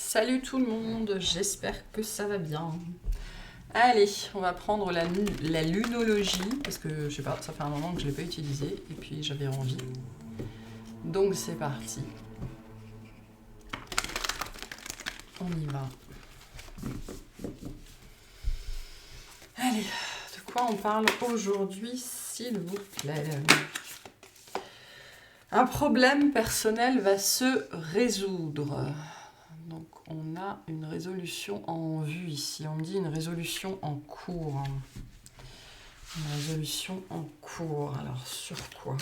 Salut tout le monde, j'espère que ça va bien. Allez, on va prendre la lunologie, parce que je sais pas, ça fait un moment que je ne l'ai pas utilisée, et puis j'avais envie. Donc c'est parti. On y va. Allez, de quoi on parle aujourd'hui, s'il vous plaît? Un problème personnel va se résoudre. Donc on a une résolution en vue ici. On me dit une résolution en cours. Une résolution en cours. Alors sur quoi?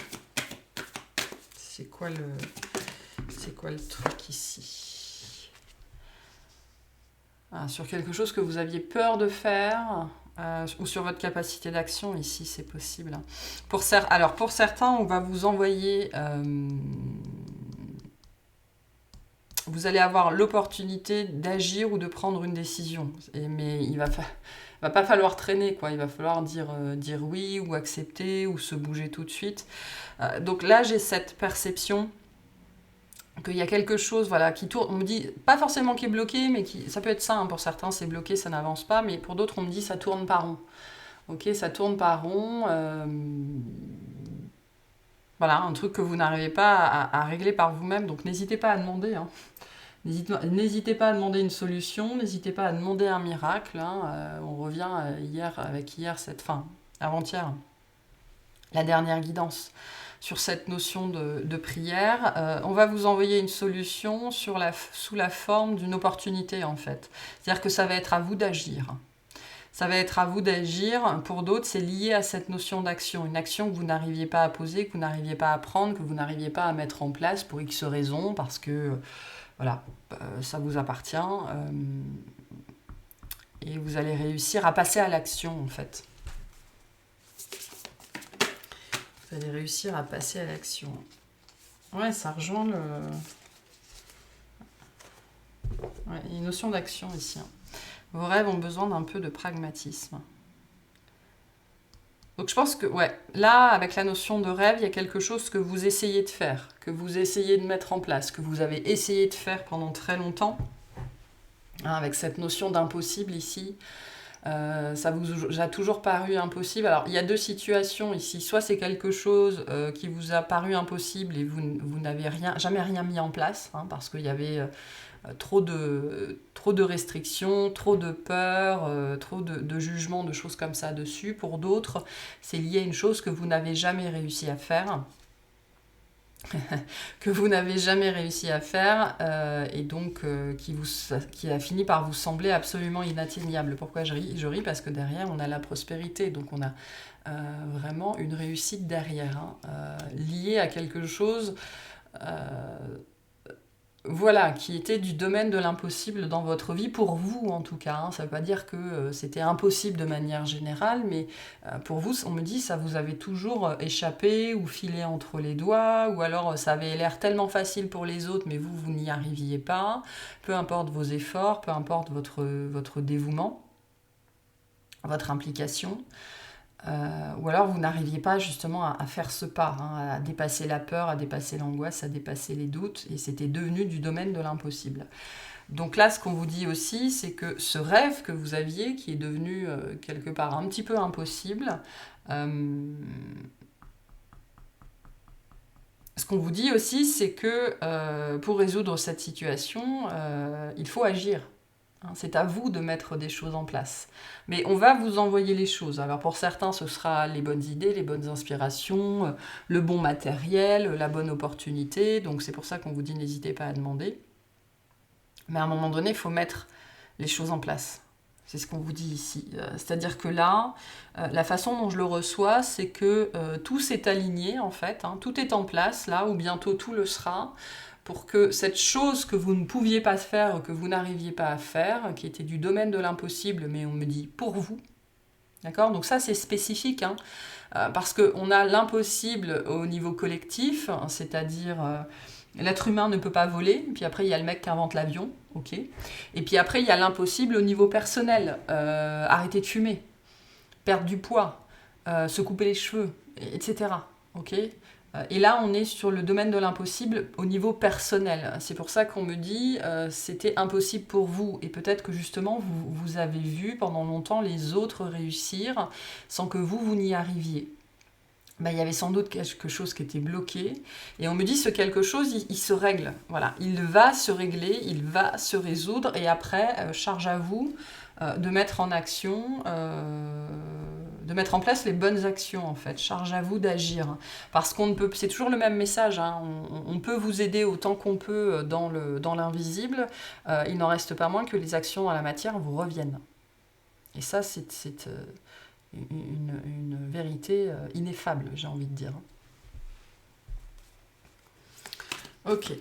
C'est quoi le truc ici? Sur quelque chose que vous aviez peur de faire, ou sur votre capacité d'action, ici c'est possible. Alors pour certains, on va vous envoyer... vous allez avoir l'opportunité d'agir ou de prendre une décision. Mais il va pas falloir traîner, quoi. Il va falloir dire oui ou accepter ou se bouger tout de suite. Donc là, j'ai cette perception qu'il y a quelque chose qui tourne. On me dit, pas forcément qui est bloqué, mais ça peut être ça. Pour certains, c'est bloqué, ça n'avance pas. Mais pour d'autres, on me dit, ça tourne pas rond. Ok, ça tourne pas rond. Voilà, un truc que vous n'arrivez pas à régler par vous-même. Donc n'hésitez pas à demander. N'hésitez pas à demander une solution, n'hésitez pas à demander un miracle. On revient avant-hier, la dernière guidance sur cette notion de prière. On va vous envoyer une solution sous la forme d'une opportunité, en fait. C'est-à-dire que ça va être à vous d'agir. Ça va être à vous d'agir. Pour d'autres, c'est lié à cette notion d'action. Une action que vous n'arriviez pas à poser, que vous n'arriviez pas à prendre, que vous n'arriviez pas à mettre en place pour X raisons, parce que... Voilà, ça vous appartient et vous allez réussir à passer à l'action en fait. Vous allez réussir à passer à l'action. Ouais, ça rejoint une notion d'action ici. Vos rêves ont besoin d'un peu de pragmatisme. Donc je pense que, là, avec la notion de rêve, il y a quelque chose que vous essayez de faire, que vous essayez de mettre en place, que vous avez essayé de faire pendant très longtemps, avec cette notion d'impossible ici. Ça vous a toujours paru impossible. Alors, il y a deux situations ici. Soit c'est quelque chose qui vous a paru impossible et vous n'avez jamais rien mis en place, parce qu'il y avait... trop de restrictions, trop de peur, trop de jugements, de choses comme ça dessus. Pour d'autres, c'est lié à une chose que vous n'avez jamais réussi à faire. Que vous n'avez jamais réussi à faire et donc qui a fini par vous sembler absolument inatteignable. Pourquoi je ris? Je ris parce que derrière, on a la prospérité. Donc on a vraiment une réussite derrière, liée à quelque chose... qui était du domaine de l'impossible dans votre vie, pour vous en tout cas. Ça ne veut pas dire que c'était impossible de manière générale, mais pour vous, on me dit, ça vous avait toujours échappé ou filé entre les doigts, ou alors ça avait l'air tellement facile pour les autres, mais vous n'y arriviez pas. Peu importe vos efforts, peu importe votre dévouement, votre implication. Ou alors vous n'arriviez pas justement à faire ce pas, à dépasser la peur, à dépasser l'angoisse, à dépasser les doutes, et c'était devenu du domaine de l'impossible. Donc là, ce qu'on vous dit aussi, c'est que ce rêve que vous aviez, qui est devenu quelque part un petit peu impossible, ce qu'on vous dit aussi, c'est que pour résoudre cette situation, il faut agir. C'est à vous de mettre des choses en place. Mais on va vous envoyer les choses. Alors pour certains, ce sera les bonnes idées, les bonnes inspirations, le bon matériel, la bonne opportunité. Donc c'est pour ça qu'on vous dit n'hésitez pas à demander. Mais à un moment donné, il faut mettre les choses en place. C'est ce qu'on vous dit ici. C'est-à-dire que là, la façon dont je le reçois, c'est que tout s'est aligné en fait. Tout est en place là, ou bientôt tout le sera, pour que cette chose que vous ne pouviez pas faire, que vous n'arriviez pas à faire, qui était du domaine de l'impossible, mais on me dit pour vous, d'accord? Donc ça, c'est spécifique, parce qu'on a l'impossible au niveau collectif, c'est-à-dire l'être humain ne peut pas voler, puis après, il y a le mec qui invente l'avion, ok? Et puis après, il y a l'impossible au niveau personnel, arrêter de fumer, perdre du poids, se couper les cheveux, etc., ok? Et là, on est sur le domaine de l'impossible au niveau personnel. C'est pour ça qu'on me dit c'était impossible pour vous. Et peut-être que justement, vous avez vu pendant longtemps les autres réussir sans que vous n'y arriviez. Ben, il y avait sans doute quelque chose qui était bloqué. Et on me dit ce quelque chose, il se règle. Voilà, il va se régler, il va se résoudre. Et après, charge à vous de mettre en action, de mettre en place les bonnes actions en fait. Charge à vous d'agir. Parce qu'on ne peut, c'est toujours le même message, hein. On peut vous aider autant qu'on peut dans l'invisible. Il n'en reste pas moins que les actions dans la matière vous reviennent. Et ça, c'est une vérité ineffable, j'ai envie de dire. Ok.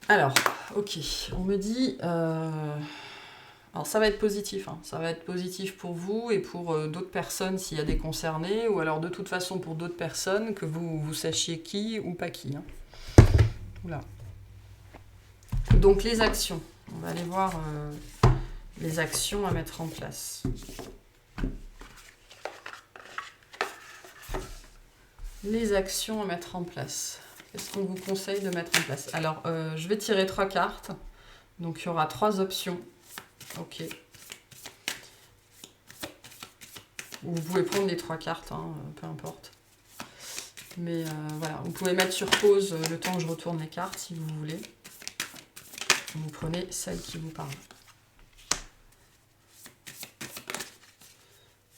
Alors, ok, on me dit... alors ça va être positif, hein. Ça va être positif pour vous et pour d'autres personnes s'il y a des concernés, ou alors de toute façon pour d'autres personnes, que vous sachiez qui ou pas qui. Hein. Oula. Donc les actions, on va aller voir les actions à mettre en place. Les actions à mettre en place. Qu'est-ce qu'on vous conseille de mettre en place? Alors, je vais tirer 3 cartes. Donc, il y aura 3 options. Ok. Vous pouvez prendre les 3 cartes, hein, peu importe. Mais voilà, vous pouvez mettre sur pause le temps que je retourne les cartes, si vous voulez. Vous prenez celle qui vous parle.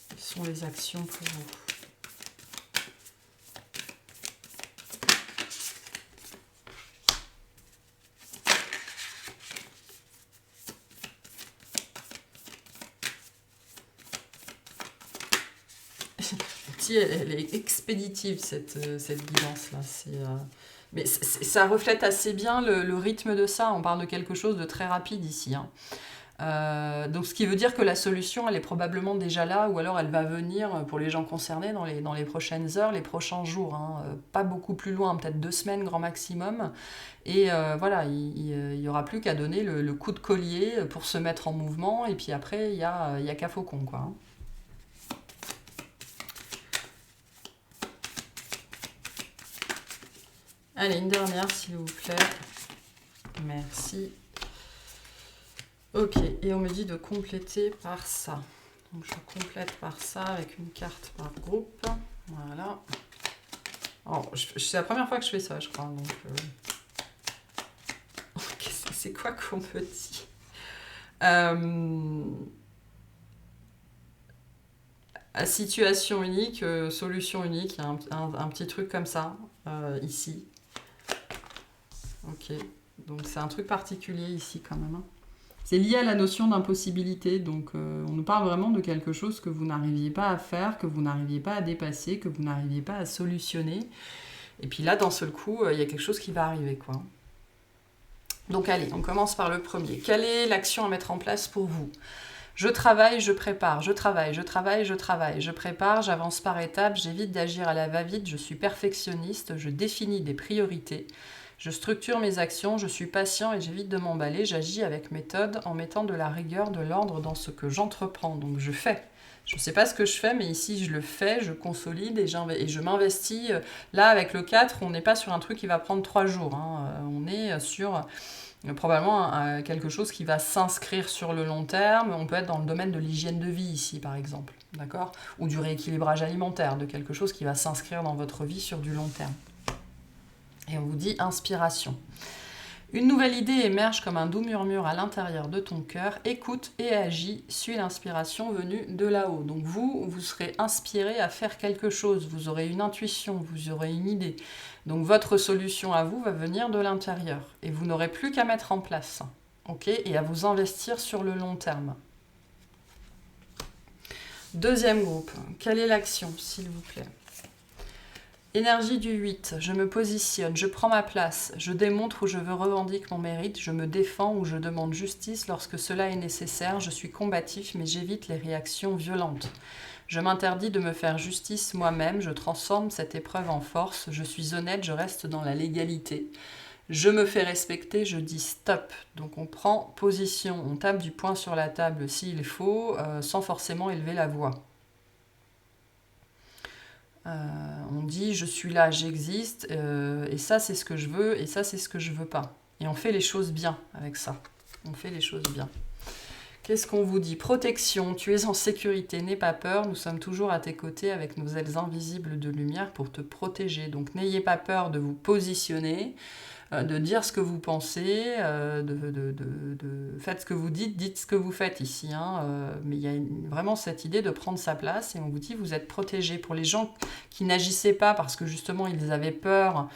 Quelles sont les actions pour vous? Elle est expéditive cette guidance-là. Mais ça reflète assez bien le rythme de ça. On parle de quelque chose de très rapide ici. Hein. Donc ce qui veut dire que la solution, elle est probablement déjà là, ou alors elle va venir pour les gens concernés dans les prochaines heures, les prochains jours. Hein. Pas beaucoup plus loin, peut-être 2 semaines grand maximum. Et voilà, il n'y aura plus qu'à donner le coup de collier pour se mettre en mouvement. Et puis après, il y a qu'à faucon, quoi. Hein. Allez, une dernière, s'il vous plaît. Merci. Ok, et on me dit de compléter par ça. Donc, je complète par ça avec une carte par groupe. Voilà. C'est la première fois que je fais ça, je crois. Donc, c'est quoi qu'on me dit situation unique, solution unique. Il y a un petit truc comme ça, ici. Ok, donc c'est un truc particulier ici quand même. Hein. C'est lié à la notion d'impossibilité, donc on nous parle vraiment de quelque chose que vous n'arriviez pas à faire, que vous n'arriviez pas à dépasser, que vous n'arriviez pas à solutionner. Et puis là, d'un seul coup, il y a quelque chose qui va arriver, quoi. Donc allez, on commence par le premier. Quelle est l'action à mettre en place pour vous ? Je travaille, je prépare, je travaille, je travaille, je travaille, je prépare, j'avance par étapes, j'évite d'agir à la va-vite, je suis perfectionniste, je définis des priorités. Je structure mes actions, je suis patient et j'évite de m'emballer. J'agis avec méthode en mettant de la rigueur, de l'ordre dans ce que j'entreprends. Donc je fais. Je ne sais pas ce que je fais, mais ici je le fais, je consolide et je m'investis. Là, avec le 4, on n'est pas sur un truc qui va prendre 3 jours. Hein. On est sur probablement quelque chose qui va s'inscrire sur le long terme. On peut être dans le domaine de l'hygiène de vie ici, par exemple. D'accord ? Ou du rééquilibrage alimentaire, de quelque chose qui va s'inscrire dans votre vie sur du long terme. Et on vous dit inspiration. Une nouvelle idée émerge comme un doux murmure à l'intérieur de ton cœur. Écoute et agis, suis l'inspiration venue de là-haut. Donc vous serez inspiré à faire quelque chose. Vous aurez une intuition, vous aurez une idée. Donc votre solution à vous va venir de l'intérieur. Et vous n'aurez plus qu'à mettre en place. Okay, et à vous investir sur le long terme. Deuxième groupe. Quelle est l'action, s'il vous plaît ? Énergie du 8, je me positionne, je prends ma place, je démontre où je veux revendique mon mérite, je me défends ou je demande justice lorsque cela est nécessaire, je suis combatif mais j'évite les réactions violentes. Je m'interdis de me faire justice moi-même, je transforme cette épreuve en force, je suis honnête, je reste dans la légalité. Je me fais respecter, je dis stop. Donc on prend position, on tape du poing sur la table s'il faut, sans forcément élever la voix. On dit je suis là, j'existe, et ça c'est ce que je veux, et ça c'est ce que je veux pas. Et on fait les choses bien avec ça. On fait les choses bien. Qu'est-ce qu'on vous dit? Protection, tu es en sécurité, n'aie pas peur, nous sommes toujours à tes côtés avec nos ailes invisibles de lumière pour te protéger. Donc n'ayez pas peur de vous positionner, de dire ce que vous pensez, faites ce que vous dites, dites ce que vous faites ici. Mais il y a vraiment cette idée de prendre sa place et on vous dit vous êtes protégé. Pour les gens qui n'agissaient pas parce que justement ils avaient peur,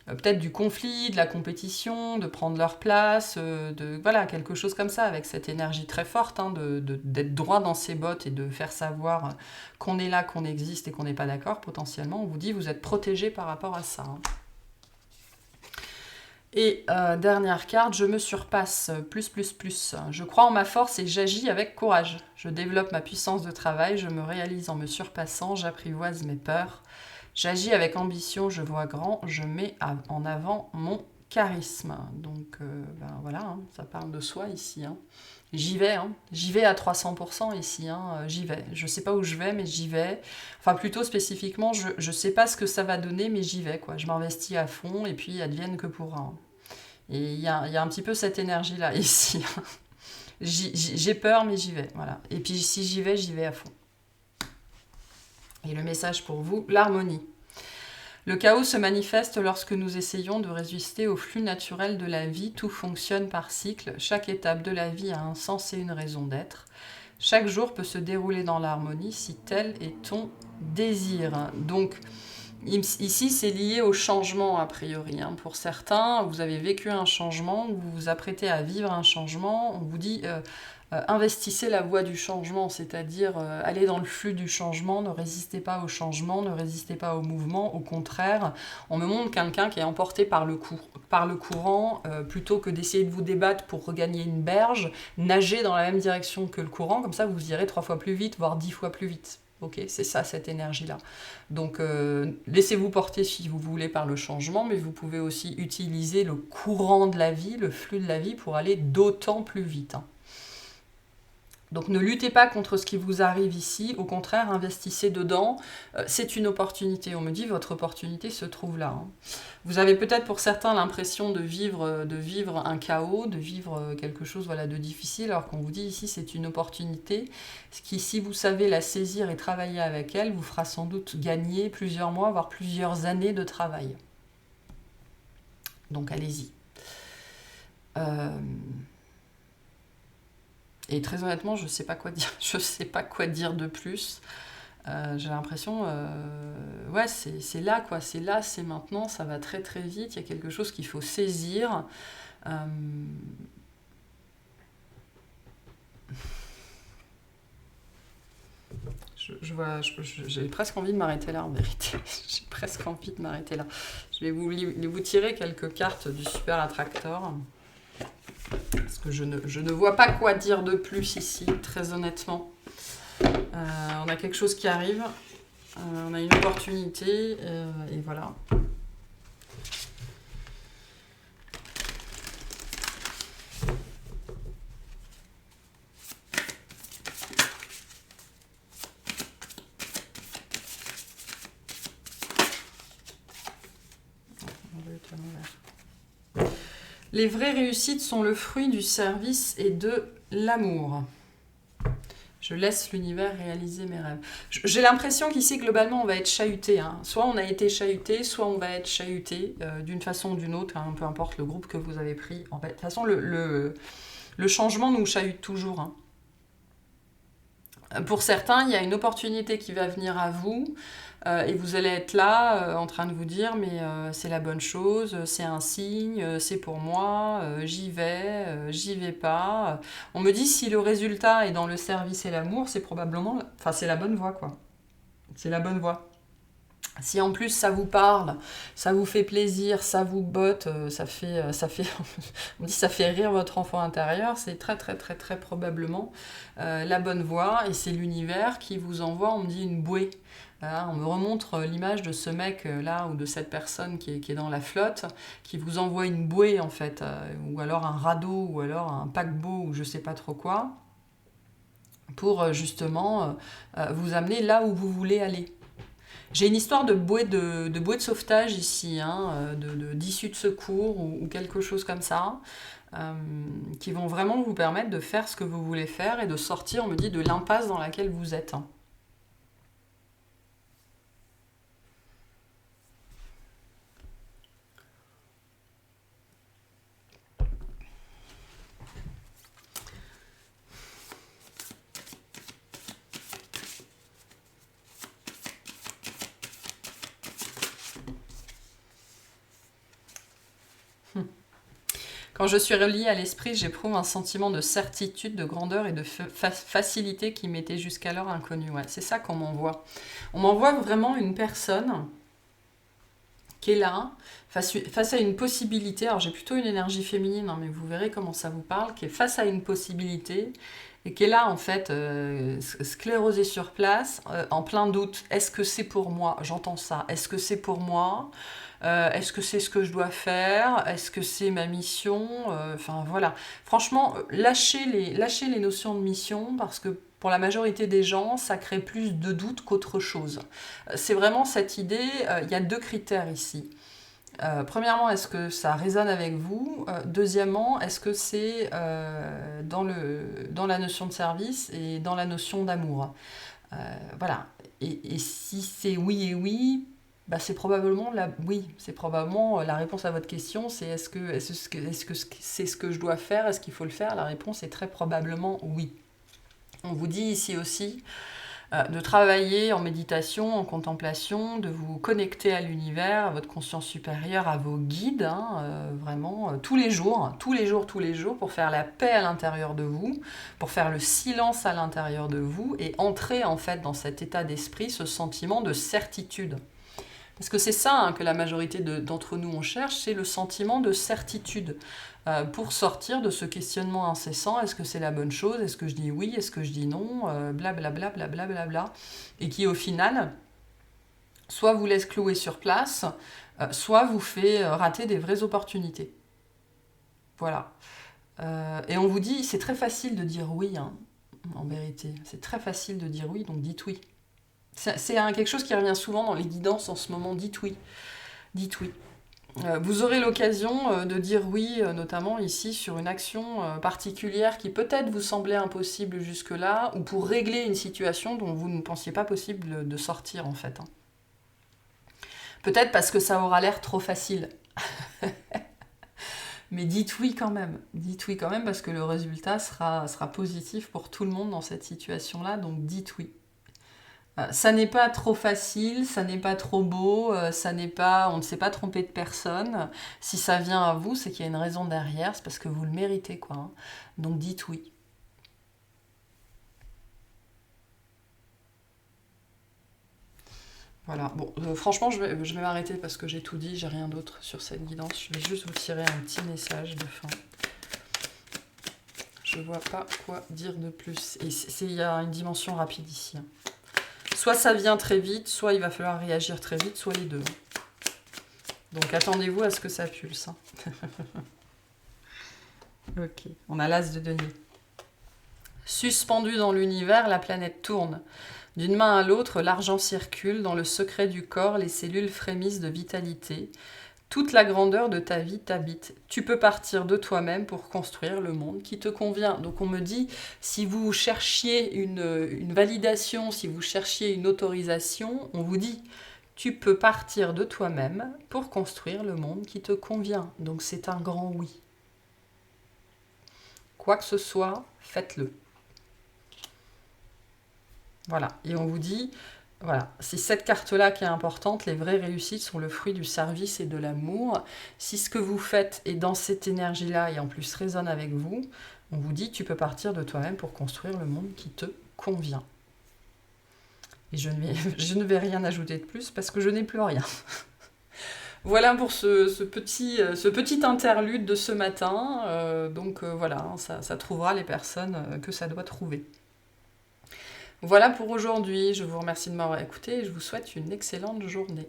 peut-être du conflit, de la compétition, de prendre leur place, voilà, quelque chose comme ça, avec cette énergie très forte, d'être droit dans ses bottes et de faire savoir qu'on est là, qu'on existe et qu'on n'est pas d'accord, potentiellement, on vous dit vous êtes protégé par rapport à ça. Et dernière carte, je me surpasse, plus. Je crois en ma force et j'agis avec courage. Je développe ma puissance de travail, je me réalise en me surpassant, j'apprivoise mes peurs. J'agis avec ambition, je vois grand, je mets en avant mon charisme. Donc voilà, ça parle de soi ici. J'y vais à 300% ici, j'y vais. Je ne sais pas où je vais, mais j'y vais. Enfin, plutôt spécifiquement, je ne sais pas ce que ça va donner, mais j'y vais, quoi. Je m'investis à fond et puis advienne que pourra. Et il y a un petit peu cette énergie-là ici. J'ai peur, mais j'y vais, voilà. Et puis si j'y vais à fond. Et le message pour vous, l'harmonie. Le chaos se manifeste lorsque nous essayons de résister au flux naturel de la vie. Tout fonctionne par cycle. Chaque étape de la vie a un sens et une raison d'être. Chaque jour peut se dérouler dans l'harmonie si tel est ton désir. Donc, ici, c'est lié au changement, a priori. Pour certains, vous avez vécu un changement, vous vous apprêtez à vivre un changement. On vous dit... investissez la voie du changement, c'est-à-dire allez dans le flux du changement, ne résistez pas au changement, ne résistez pas au mouvement, au contraire, on me montre quelqu'un qui est emporté par le courant, plutôt que d'essayer de vous débattre pour regagner une berge, nagez dans la même direction que le courant, comme ça vous irez 3 fois plus vite, voire 10 fois plus vite. Ok, c'est ça, cette énergie-là. Donc, laissez-vous porter si vous voulez par le changement, mais vous pouvez aussi utiliser le courant de la vie, le flux de la vie, pour aller d'autant plus vite. Donc ne luttez pas contre ce qui vous arrive ici, au contraire, investissez dedans. C'est une opportunité, on me dit, votre opportunité se trouve là. Vous avez peut-être pour certains l'impression de vivre un chaos, de vivre quelque chose de difficile, alors qu'on vous dit ici c'est une opportunité, ce qui, si vous savez la saisir et travailler avec elle, vous fera sans doute gagner plusieurs mois, voire plusieurs années de travail. Donc allez-y. Et très honnêtement, je ne sais pas quoi dire. Je sais pas quoi dire de plus. J'ai l'impression, ouais, c'est là, quoi. C'est là, c'est maintenant. Ça va très très vite. Il y a quelque chose qu'il faut saisir. J'ai presque envie de m'arrêter là, en vérité. J'ai presque envie de m'arrêter là. Je vais vous tirer quelques cartes du Super Attractor. Parce que je ne vois pas quoi dire de plus ici, très honnêtement. On a quelque chose qui arrive, on a une opportunité, et voilà. Les vraies réussites sont le fruit du service et de l'amour. Je laisse l'univers réaliser mes rêves. J'ai l'impression qu'ici, globalement, on va être chahuté. Soit on a été chahuté, soit on va être chahuté d'une façon ou d'une autre, peu importe le groupe que vous avez pris. En fait, de toute façon, le changement nous chahute toujours. Pour certains, il y a une opportunité qui va venir à vous, et vous allez être là en train de vous dire mais c'est la bonne chose, c'est un signe, c'est pour moi, j'y vais pas. On me dit si le résultat est dans le service et l'amour, c'est probablement, c'est la bonne voie, quoi. C'est la bonne voie. Si en plus ça vous parle, ça vous fait plaisir, ça vous botte, ça fait on dit ça fait rire votre enfant intérieur, c'est très très très très probablement la bonne voie, et c'est l'univers qui vous envoie, on me dit, une bouée. On me remontre l'image de ce mec là, ou de cette personne qui est dans la flotte, qui vous envoie une bouée en fait, ou alors un radeau, ou alors un paquebot, ou je sais pas trop quoi, pour justement vous amener là où vous voulez aller. J'ai une histoire de bouée de sauvetage ici, hein, d'issue de secours ou quelque chose comme ça, qui vont vraiment vous permettre de faire ce que vous voulez faire et de sortir, on me dit, de l'impasse dans laquelle vous êtes. Quand je suis reliée à l'esprit, j'éprouve un sentiment de certitude, de grandeur et de facilité qui m'était jusqu'alors inconnu. Ouais, c'est ça qu'on m'envoie. On m'envoie vraiment une personne qui est là, face à une possibilité. Alors j'ai plutôt une énergie féminine, hein, mais vous verrez comment ça vous parle, qui est face à une possibilité et qui est là en fait, sclérosée sur place, en plein doute. Est-ce que c'est pour moi? J'entends ça. Est-ce que c'est pour moi? Est-ce que c'est ce que je dois faire? Est-ce que c'est ma mission? Enfin voilà. Franchement, lâchez les notions de mission parce que pour la majorité des gens, ça crée plus de doutes qu'autre chose. C'est vraiment cette idée, il y a deux critères ici. Premièrement, est-ce que ça résonne avec vous? Deuxièmement, est-ce que c'est dans la notion de service et dans la notion d'amour? Voilà. Et si c'est oui et oui, bah c'est probablement c'est probablement la réponse à votre question, c'est est-ce que c'est ce que je dois faire? Est-ce qu'il faut le faire? La réponse est très probablement oui. On vous dit ici aussi de travailler en méditation, en contemplation, de vous connecter à l'univers, à votre conscience supérieure, à vos guides, hein, vraiment tous les jours, pour faire la paix à l'intérieur de vous, pour faire le silence à l'intérieur de vous et entrer en fait dans cet état d'esprit, ce sentiment de certitude. Parce que c'est ça hein, que la majorité d'entre nous on cherche, c'est le sentiment de certitude. Pour sortir de ce questionnement incessant, est-ce que c'est la bonne chose? Est-ce que je dis oui? Est-ce que je dis non? Blablabla, blablabla. Et qui au final, soit vous laisse clouer sur place, soit vous fait rater des vraies opportunités. Voilà. Et on vous dit, c'est très facile de dire oui, hein, en vérité. C'est très facile de dire oui, donc dites oui. C'est quelque chose qui revient souvent dans les guidances en ce moment. Dites oui. Dites oui. Vous aurez l'occasion de dire oui, notamment ici sur une action particulière qui peut-être vous semblait impossible jusque-là, ou pour régler une situation dont vous ne pensiez pas possible de sortir en fait. Hein. Peut-être parce que ça aura l'air trop facile. Mais dites oui quand même. Dites oui quand même parce que le résultat sera positif pour tout le monde dans cette situation-là, donc dites oui. Ça n'est pas trop facile, ça n'est pas trop beau, on ne s'est pas trompé de personne. Si ça vient à vous, c'est qu'il y a une raison derrière, c'est parce que vous le méritez, quoi. Hein. Donc dites oui. Voilà, bon, franchement, je vais m'arrêter parce que j'ai tout dit, j'ai rien d'autre sur cette guidance. Je vais juste vous tirer un petit message de fin. Je vois pas quoi dire de plus. Et il y a une dimension rapide ici. Hein. Soit ça vient très vite, soit il va falloir réagir très vite, soit les deux. Donc attendez-vous à ce que ça pulse. Hein. Ok, on a l'as de denier. Suspendu dans l'univers, la planète tourne. D'une main à l'autre, l'argent circule. Dans le secret du corps, les cellules frémissent de vitalité. Toute la grandeur de ta vie t'habite. Tu peux partir de toi-même pour construire le monde qui te convient. Donc on me dit, si vous cherchiez une validation, si vous cherchiez une autorisation, on vous dit, tu peux partir de toi-même pour construire le monde qui te convient. Donc c'est un grand oui. Quoi que ce soit, faites-le. Voilà. Et on vous dit, voilà, c'est cette carte-là qui est importante. Les vraies réussites sont le fruit du service et de l'amour. Si ce que vous faites est dans cette énergie-là et en plus résonne avec vous, on vous dit, tu peux partir de toi-même pour construire le monde qui te convient. Et je ne vais rien ajouter de plus parce que je n'ai plus rien. Voilà pour ce petit interlude de ce matin. Donc voilà, ça trouvera les personnes que ça doit trouver. Voilà pour aujourd'hui. Je vous remercie de m'avoir écouté et je vous souhaite une excellente journée.